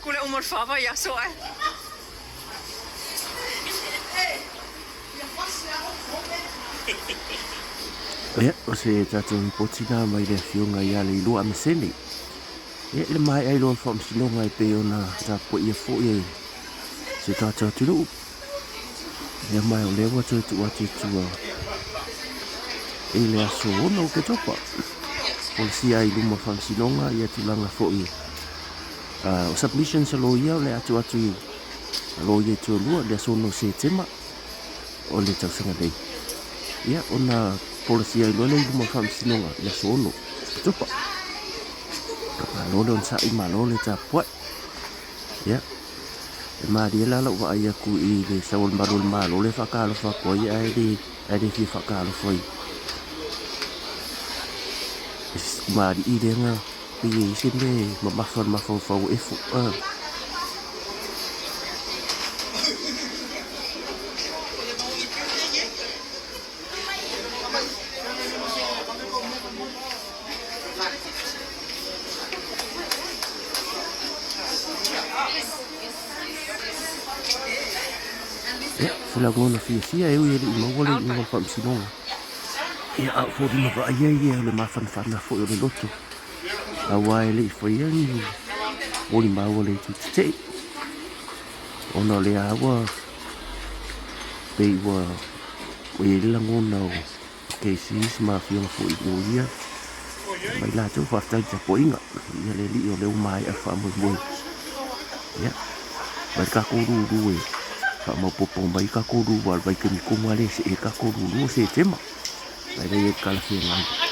kule umur fava ya so ai. Ya, o se tatou lipoti na mai le fionga ia Leilua Ame sene. Ya, le mai ai loa faamasinoga e pe ona tapo ia fo'i se tatou tulu. Ya mai o lewa tu atu tua. E le aso ona o ke topa. Polisia i luma faamasinoga ia tulanga fo'i. O submission sa lo ia o le atu lo ia tu lua le aso no se tema o le tausaga nei. Ya, ona polisia i loa le luma faamasinoga le aso ono ke topa. Malo le on sa i malo le tapua. Ya. E maria la wa ai aku i le saul malo le malo le fakalo fa ko ia ai de fi fakalo foi. Mari i le nga i sinde ma fa e fu. Ya, filagona fia eu ia i mawale i ngā faamasinoga. Ia au fōri ma wa ia le mawhanawhana fo i le loto. A wai le i whaia ni o li maua le tutite. Ona le awa pe wa o i langona o KCs ma fionga fo i o ia. Mai la tau whaftai ta poinga. Ia le li o le umai a whaamui. Ya, mai kakoru e. Mau popo mai kakoru wal vai kini kumale se kakoru se tema. Mai dai kala fe ngai.